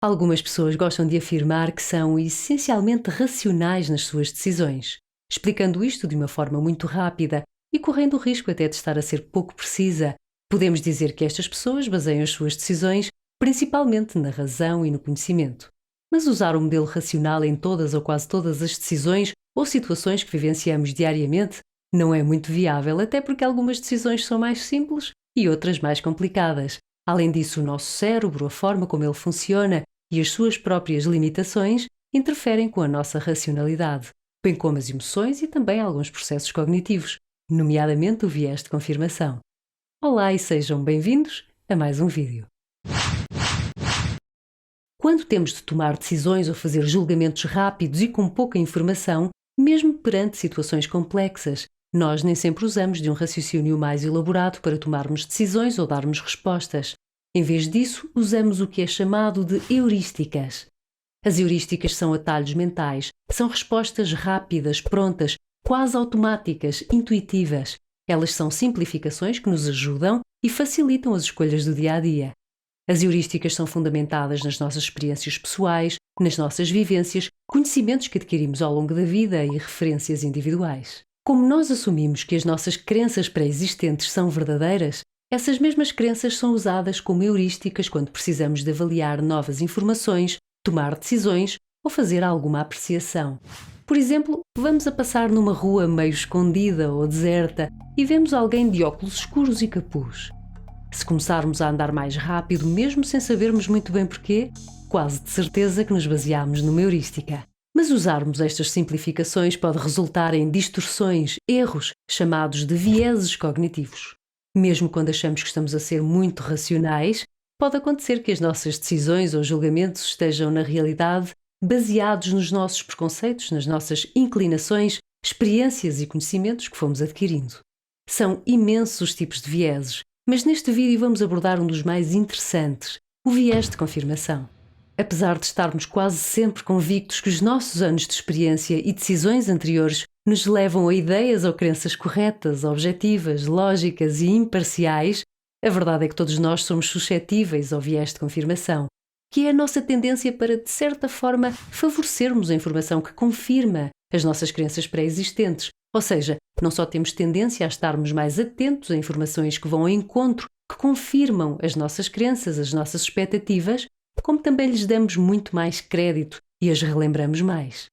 Algumas pessoas gostam de afirmar que são essencialmente racionais nas suas decisões, explicando isto de uma forma muito rápida e correndo o risco até de estar a ser pouco precisa. Podemos dizer que estas pessoas baseiam as suas decisões principalmente na razão e no conhecimento. Mas usar o modelo racional em todas ou quase todas as decisões ou situações que vivenciamos diariamente não é muito viável, até porque algumas decisões são mais simples e outras mais complicadas. Além disso, o nosso cérebro, a forma como ele funciona e as suas próprias limitações interferem com a nossa racionalidade, bem como as emoções e também alguns processos cognitivos, nomeadamente o viés de confirmação. Olá e sejam bem-vindos a mais um vídeo. Quando temos de tomar decisões ou fazer julgamentos rápidos e com pouca informação, mesmo perante situações complexas, nós nem sempre usamos de um raciocínio mais elaborado para tomarmos decisões ou darmos respostas. Em vez disso, usamos o que é chamado de heurísticas. As heurísticas são atalhos mentais, são respostas rápidas, prontas, quase automáticas, intuitivas. Elas são simplificações que nos ajudam e facilitam as escolhas do dia a dia. As heurísticas são fundamentadas nas nossas experiências pessoais, nas nossas vivências, conhecimentos que adquirimos ao longo da vida e referências individuais. Como nós assumimos que as nossas crenças pré-existentes são verdadeiras, essas mesmas crenças são usadas como heurísticas quando precisamos de avaliar novas informações, tomar decisões ou fazer alguma apreciação. Por exemplo, vamos a passar numa rua meio escondida ou deserta e vemos alguém de óculos escuros e capuz. Se começarmos a andar mais rápido, mesmo sem sabermos muito bem porquê, quase de certeza que nos baseamos numa heurística. Mas usarmos estas simplificações pode resultar em distorções, erros, chamados de vieses cognitivos. Mesmo quando achamos que estamos a ser muito racionais, pode acontecer que as nossas decisões ou julgamentos estejam, na realidade, baseados nos nossos preconceitos, nas nossas inclinações, experiências e conhecimentos que fomos adquirindo. São imensos os tipos de vieses, mas neste vídeo vamos abordar um dos mais interessantes, o viés de confirmação. Apesar de estarmos quase sempre convictos que os nossos anos de experiência e decisões anteriores nos levam a ideias ou crenças corretas, objetivas, lógicas e imparciais, a verdade é que todos nós somos suscetíveis ao viés de confirmação, que é a nossa tendência para, de certa forma, favorecermos a informação que confirma as nossas crenças pré-existentes. Ou seja, não só temos tendência a estarmos mais atentos a informações que vão ao encontro, que confirmam as nossas crenças, as nossas expectativas, como também lhes damos muito mais crédito e as relembramos mais.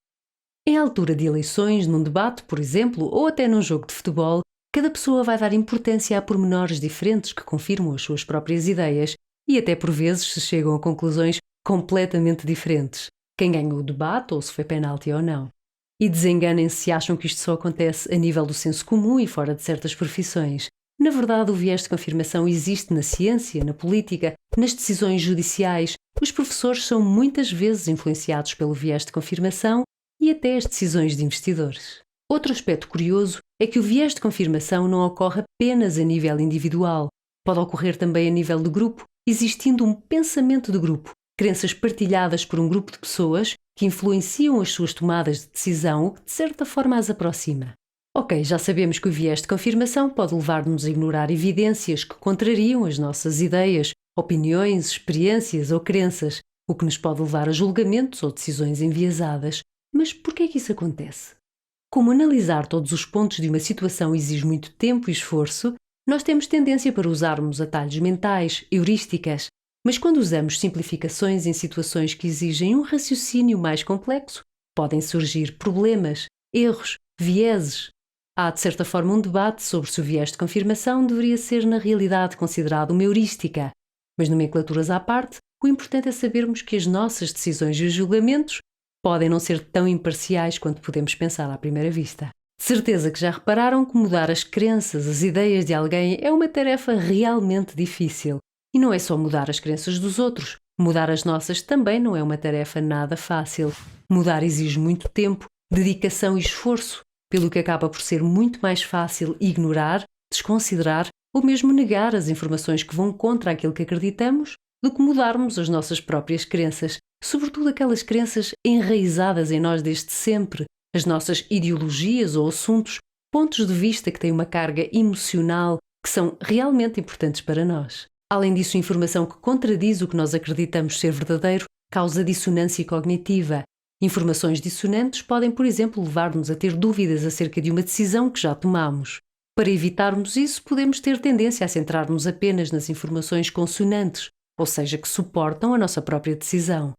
Em altura de eleições, num debate, por exemplo, ou até num jogo de futebol, cada pessoa vai dar importância a pormenores diferentes que confirmam as suas próprias ideias e até por vezes se chegam a conclusões completamente diferentes. Quem ganhou o debate ou se foi penalti ou não. E desenganem-se se acham que isto só acontece a nível do senso comum e fora de certas profissões. Na verdade, o viés de confirmação existe na ciência, na política, nas decisões judiciais. Os professores são muitas vezes influenciados pelo viés de confirmação e até as decisões de investidores. Outro aspecto curioso é que o viés de confirmação não ocorre apenas a nível individual. Pode ocorrer também a nível de grupo, existindo um pensamento de grupo, crenças partilhadas por um grupo de pessoas que influenciam as suas tomadas de decisão, o que de certa forma as aproxima. Ok, já sabemos que o viés de confirmação pode levar-nos a ignorar evidências que contrariam as nossas ideias, opiniões, experiências ou crenças, o que nos pode levar a julgamentos ou decisões enviesadas. Mas por que é que isso acontece? Como analisar todos os pontos de uma situação exige muito tempo e esforço, nós temos tendência para usarmos atalhos mentais, heurísticas, mas quando usamos simplificações em situações que exigem um raciocínio mais complexo, podem surgir problemas, erros, vieses. Há, de certa forma, um debate sobre se o viés de confirmação deveria ser, na realidade, considerado uma heurística. Mas, nomenclaturas à parte, o importante é sabermos que as nossas decisões e os julgamentos podem não ser tão imparciais quanto podemos pensar à primeira vista. De certeza que já repararam que mudar as crenças, as ideias de alguém é uma tarefa realmente difícil. E não é só mudar as crenças dos outros. Mudar as nossas também não é uma tarefa nada fácil. Mudar exige muito tempo, dedicação e esforço, pelo que acaba por ser muito mais fácil ignorar, desconsiderar ou mesmo negar as informações que vão contra aquilo que acreditamos do que mudarmos as nossas próprias crenças, sobretudo aquelas crenças enraizadas em nós desde sempre, as nossas ideologias ou assuntos, pontos de vista que têm uma carga emocional que são realmente importantes para nós. Além disso, informação que contradiz o que nós acreditamos ser verdadeiro causa dissonância cognitiva. Informações dissonantes podem, por exemplo, levar-nos a ter dúvidas acerca de uma decisão que já tomamos. Para evitarmos isso, podemos ter tendência a centrar-nos apenas nas informações consonantes, ou seja, que suportam a nossa própria decisão.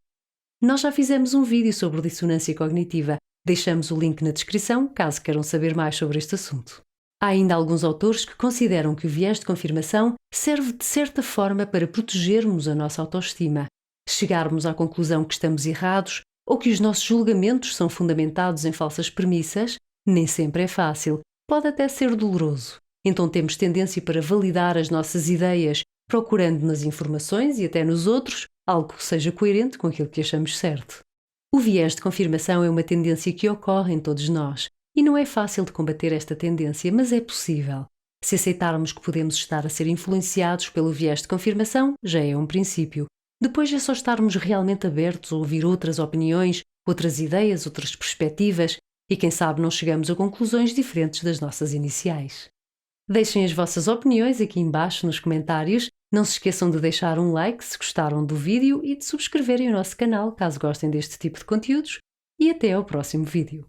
Nós já fizemos um vídeo sobre dissonância cognitiva. Deixamos o link na descrição, caso queiram saber mais sobre este assunto. Há ainda alguns autores que consideram que o viés de confirmação serve de certa forma para protegermos a nossa autoestima. Chegarmos à conclusão que estamos errados ou que os nossos julgamentos são fundamentados em falsas premissas, nem sempre é fácil, pode até ser doloroso. Então temos tendência para validar as nossas ideias, procurando nas informações e até nos outros algo que seja coerente com aquilo que achamos certo. O viés de confirmação é uma tendência que ocorre em todos nós, e não é fácil de combater esta tendência, mas é possível. Se aceitarmos que podemos estar a ser influenciados pelo viés de confirmação, já é um princípio. Depois é só estarmos realmente abertos a ouvir outras opiniões, outras ideias, outras perspectivas, e quem sabe não chegamos a conclusões diferentes das nossas iniciais. Deixem as vossas opiniões aqui embaixo nos comentários. Não se esqueçam de deixar um like se gostaram do vídeo e de subscreverem o nosso canal caso gostem deste tipo de conteúdos. E até ao próximo vídeo.